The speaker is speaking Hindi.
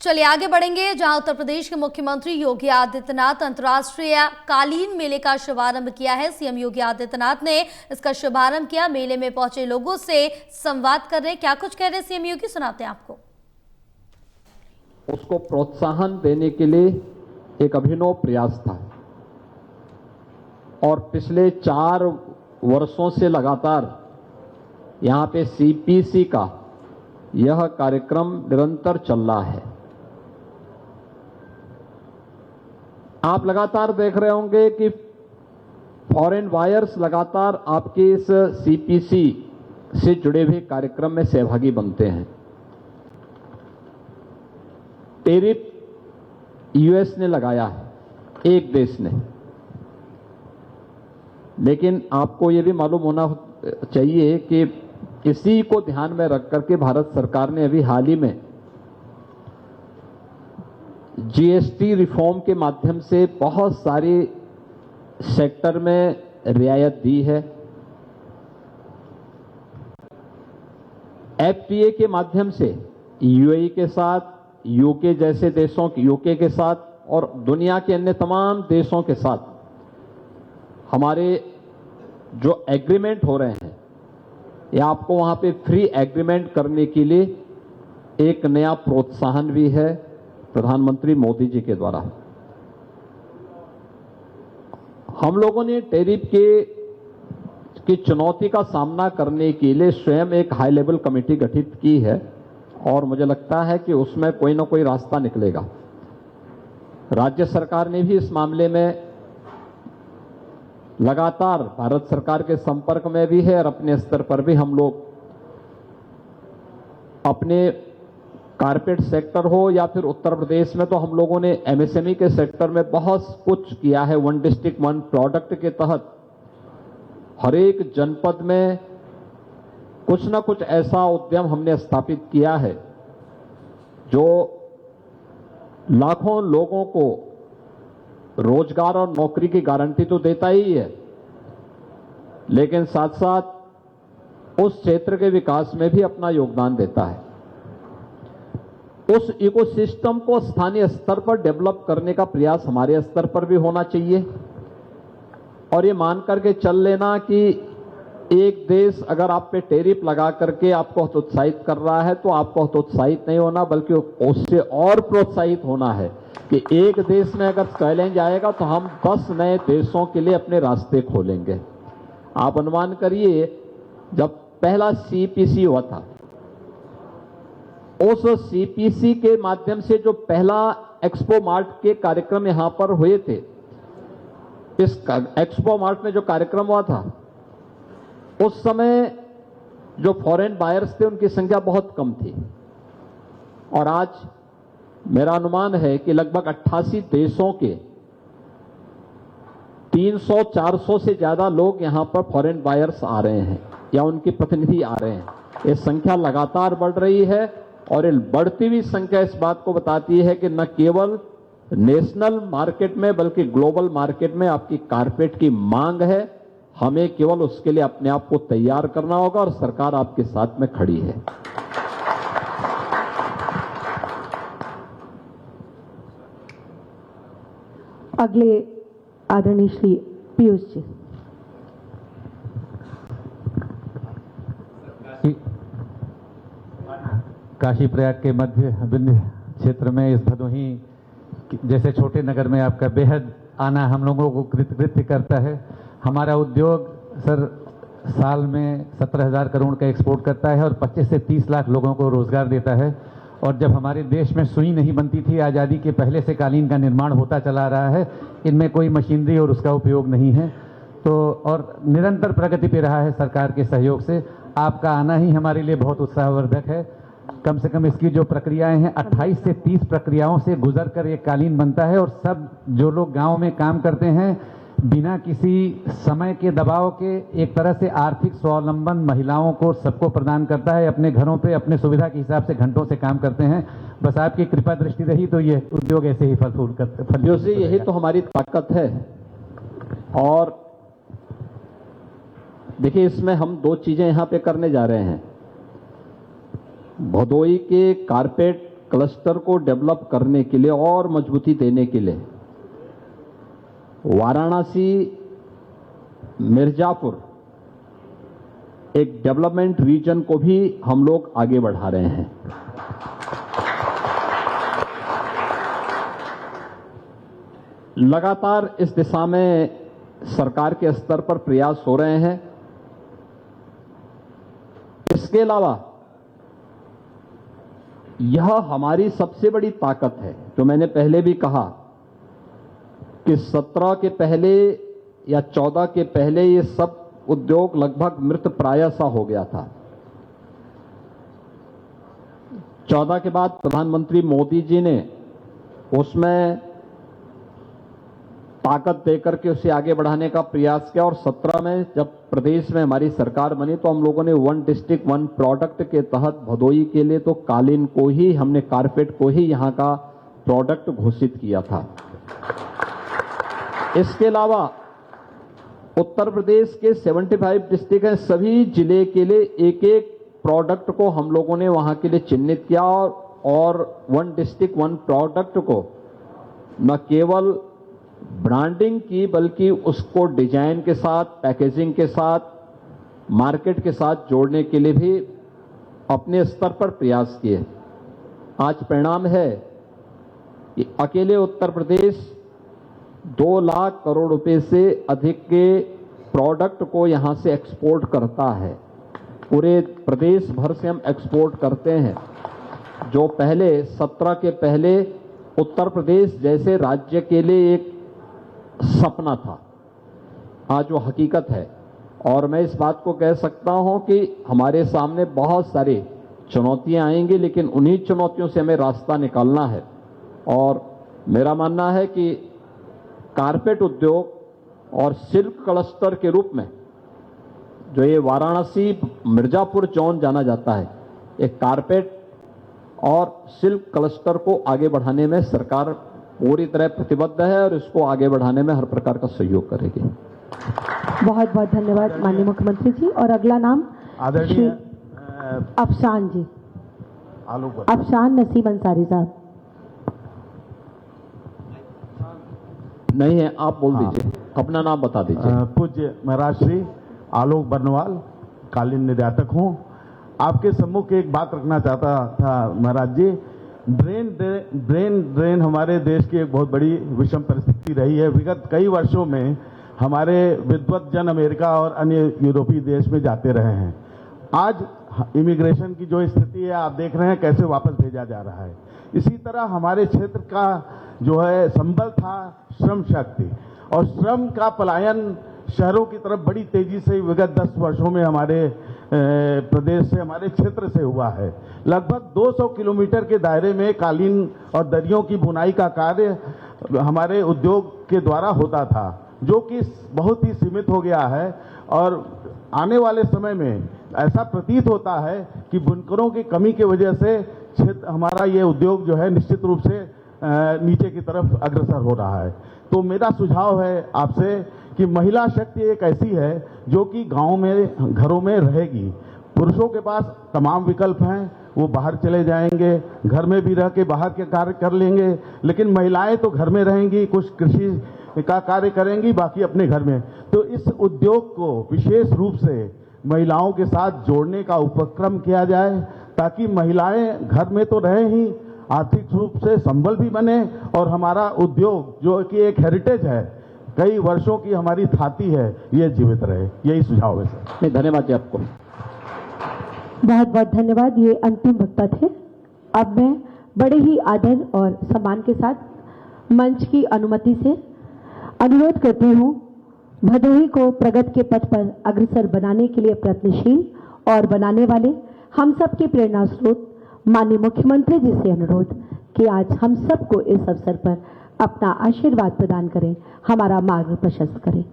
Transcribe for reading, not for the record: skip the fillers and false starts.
चलिए आगे बढ़ेंगे, जहां उत्तर प्रदेश के मुख्यमंत्री योगी आदित्यनाथ अंतर्राष्ट्रीय कालीन मेले का शुभारंभ किया है। सीएम योगी आदित्यनाथ ने इसका शुभारंभ किया। मेले में पहुंचे लोगों से संवाद कर रहे, क्या कुछ कह रहे सीएम योगी, सुनाते हैं आपको। उसको प्रोत्साहन देने के लिए एक अभिनव प्रयास था और पिछले 4 वर्षों से लगातार यहां पे सीपीसी का यह कार्यक्रम निरंतर चल रहा है। आप लगातार देख रहे होंगे कि फॉरेन बायर्स लगातार आपके इस सीपीसी से जुड़े हुए कार्यक्रम में सहभागी बनते हैं। टैरिफ यूएस ने लगाया है, एक देश ने, लेकिन आपको यह भी मालूम होना चाहिए कि इसी को ध्यान में रख करके भारत सरकार ने अभी हाल ही में जीएसटी रिफॉर्म के माध्यम से बहुत सारे सेक्टर में रियायत दी है। एफटीए के माध्यम से यूएई के साथ, यूके जैसे देशों, यूके के साथ और दुनिया के अन्य तमाम देशों के साथ हमारे जो एग्रीमेंट हो रहे हैं, या आपको वहां पे फ्री एग्रीमेंट करने के लिए एक नया प्रोत्साहन भी है प्रधानमंत्री मोदी जी के द्वारा। हम लोगों ने टैरिफ की चुनौती का सामना करने के लिए स्वयं एक हाई लेवल कमेटी गठित की है और मुझे लगता है कि उसमें कोई ना कोई रास्ता निकलेगा। राज्य सरकार ने भी इस मामले में लगातार भारत सरकार के संपर्क में भी है और अपने स्तर पर भी हम लोग अपने कारपेट सेक्टर हो या फिर उत्तर प्रदेश में तो हम लोगों ने एमएसएमई के सेक्टर में बहुत कुछ किया है। 1 डिस्ट्रिक्ट 1 प्रोडक्ट के तहत हर एक जनपद में कुछ ना कुछ ऐसा उद्यम हमने स्थापित किया है जो लाखों लोगों को रोजगार और नौकरी की गारंटी तो देता ही है, लेकिन साथ साथ उस क्षेत्र के विकास में भी अपना योगदान देता है। उस इकोसिस्टम को स्थानीय स्तर पर डेवलप करने का प्रयास हमारे स्तर पर भी होना चाहिए और ये मान करके चल लेना कि एक देश अगर आप पे टैरिफ लगा करके आपको हतोत्साहित कर रहा है तो आपको हतोत्साहित नहीं होना, बल्कि उससे और प्रोत्साहित होना है कि एक देश में अगर चैलेंज आएगा तो हम 10 नए देशों के लिए अपने रास्ते खोलेंगे। आप अनुमान करिए, जब पहला सीपीसी हुआ था, उस सीपीसी के माध्यम से जो पहला एक्सपो मार्ट के कार्यक्रम यहां पर हुए थे, इस एक्सपो मार्ट में जो कार्यक्रम हुआ था उस समय जो फॉरेन बायर्स थे उनकी संख्या बहुत कम थी और आज मेरा अनुमान है कि लगभग 88 देशों के 300-400 से ज्यादा लोग यहां पर फॉरेन बायर्स आ रहे हैं या उनके प्रतिनिधि आ रहे हैं। ये संख्या लगातार बढ़ रही है और ये बढ़ती हुई संख्या इस बात को बताती है कि न केवल नेशनल मार्केट में बल्कि ग्लोबल मार्केट में आपकी कारपेट की मांग है। हमें केवल उसके लिए अपने आप को तैयार करना होगा और सरकार आपके साथ में खड़ी है। अगले आदरणीय श्री पीयूष जी। काशी प्रयाग के मध्य विंध्य क्षेत्र में इस भदोही जैसे छोटे नगर में आपका बेहद आना हम लोगों को कृतकृत्य करता है। हमारा उद्योग सर साल में 17,000 करोड़ का एक्सपोर्ट करता है और 25 से 30 लाख लोगों को रोजगार देता है। और जब हमारे देश में सुई नहीं बनती थी, आज़ादी के पहले से कालीन का निर्माण होता चला रहा है। इनमें कोई मशीनरी और उसका उपयोग नहीं है, तो और निरंतर प्रगति पे रहा है सरकार के सहयोग से। आपका आना ही हमारे लिए बहुत उत्साहवर्धक है। कम से कम इसकी जो प्रक्रियाएं हैं 28 से 30 प्रक्रियाओं से गुजर कर एक कालीन बनता है और सब जो लोग गांव में काम करते हैं बिना किसी समय के दबाव के एक तरह से आर्थिक स्वावलंबन महिलाओं को सबको प्रदान करता है। अपने घरों पे अपने सुविधा के हिसाब से घंटों से काम करते हैं। बस आपकी कृपा दृष्टि रही तो ये उद्योग ऐसे ही फल फूल करते। यही तो हमारी ताकत है। और देखिए, इसमें हम 2 चीजें यहां पे करने जा रहे हैं। भदोही के कारपेट क्लस्टर को डेवलप करने के लिए और मजबूती देने के लिए वाराणसी मिर्जापुर एक डेवलपमेंट रीजन को भी हम लोग आगे बढ़ा रहे हैं। लगातार इस दिशा में सरकार के स्तर पर प्रयास हो रहे हैं। इसके अलावा यह हमारी सबसे बड़ी ताकत है, जो मैंने पहले भी कहा कि 17 के पहले या 14 के पहले ये सब उद्योग लगभग मृत प्राय सा हो गया था। 14 के बाद प्रधानमंत्री मोदी जी ने उसमें ताकत देकर के उसे आगे बढ़ाने का प्रयास किया और 17 में जब प्रदेश में हमारी सरकार बनी तो हम लोगों ने 1 डिस्ट्रिक्ट 1 प्रोडक्ट के तहत भदोई के लिए तो कालीन को ही, हमने कारपेट को ही यहां का प्रोडक्ट घोषित किया था। इसके अलावा उत्तर प्रदेश के 75 डिस्ट्रिक्ट हैं, सभी जिले के लिए एक एक प्रोडक्ट को हम लोगों ने वहां के लिए चिन्हित किया और 1 डिस्ट्रिक्ट 1 प्रोडक्ट को न केवल ब्रांडिंग की बल्कि उसको डिजाइन के साथ, पैकेजिंग के साथ, मार्केट के साथ जोड़ने के लिए भी अपने स्तर पर प्रयास किए। आज परिणाम है कि अकेले उत्तर प्रदेश 2 लाख करोड़ रुपए से अधिक के प्रोडक्ट को यहां से एक्सपोर्ट करता है। पूरे प्रदेश भर से हम एक्सपोर्ट करते हैं, जो पहले 17 के पहले उत्तर प्रदेश जैसे राज्य के लिए एक सपना था, आज वो हकीकत है। और मैं इस बात को कह सकता हूं कि हमारे सामने बहुत सारी चुनौतियां आएंगी, लेकिन उन्हीं चुनौतियों से हमें रास्ता निकालना है। और मेरा मानना है कि कारपेट उद्योग और सिल्क क्लस्टर के रूप में जो ये वाराणसी मिर्जापुर जोन जाना जाता है, एक कारपेट और सिल्क क्लस्टर को आगे बढ़ाने में सरकार पूरी तरह प्रतिबद्ध है और इसको आगे बढ़ाने में हर प्रकार का सहयोग करेगी। बहुत बहुत धन्यवाद माननीय मुख्यमंत्री जी। और अगला नाम आदरणीय अफशान जी, आलोक अफशान नसीम अंसारी साहब। नहीं है, आप बोल दीजिए, अपना नाम बता दीजिए। पूज्य महाराज श्री आलोक बर्नवाल, कालीन निर्यातक हूं। आपके सम्मुख एक बात रखना चाहता था महाराज जी। ब्रेन ड्रेन हमारे देश की एक बहुत बड़ी विषम परिस्थिति रही है। विगत कई वर्षों में हमारे विद्वत जन अमेरिका और अन्य यूरोपीय देश में जाते रहे हैं। आज इमिग्रेशन की जो स्थिति है आप देख रहे हैं कैसे वापस भेजा जा रहा है। इसी तरह हमारे क्षेत्र का जो है संबल था श्रम शक्ति, और श्रम का पलायन शहरों की तरफ बड़ी तेजी से विगत 10 वर्षों में हमारे प्रदेश से, हमारे क्षेत्र से हुआ है। लगभग 200 किलोमीटर के दायरे में कालीन और दरियों की बुनाई का कार्य हमारे उद्योग के द्वारा होता था, जो कि बहुत ही सीमित हो गया है। और आने वाले समय में ऐसा प्रतीत होता है कि बुनकरों की कमी की वजह से क्षेत्र हमारा ये उद्योग जो है निश्चित रूप से नीचे की तरफ अग्रसर हो रहा है। तो मेरा सुझाव है आपसे कि महिला शक्ति एक ऐसी है जो कि गांव में, घरों में रहेगी। पुरुषों के पास तमाम विकल्प हैं, वो बाहर चले जाएंगे, घर में भी रह के बाहर के कार्य कर लेंगे, लेकिन महिलाएं तो घर में रहेंगी, कुछ कृषि का कार्य करेंगी, बाकी अपने घर में। तो इस उद्योग को विशेष रूप से महिलाओं के साथ जोड़ने का उपक्रम किया जाए, ताकि महिलाएं घर में तो रहें ही, आर्थिक रूप से संबल भी बने और हमारा उद्योग जो कि एक हेरिटेज है, कई वर्षों की हमारी थाती है, ये जीवित रहे। यही सुझाव है सर। धन्यवाद जी आपको। बहुत बहुत धन्यवाद। ये अंतिम वक्ता थे। अब मैं बड़े ही आदर और सम्मान के साथ मंच की अनुमति से अनुरोध करती हूँ भदोही को प्रगति के पथ पर अग्रसर बनाने के लिए प्रयत्नशील और बनाने वाले हम सब के प्रेरणा स्रोत माननीय मुख्यमंत्री जी से अनुरोध कि आज हम सबको इस अवसर पर अपना आशीर्वाद प्रदान करें, हमारा मार्ग प्रशस्त करें।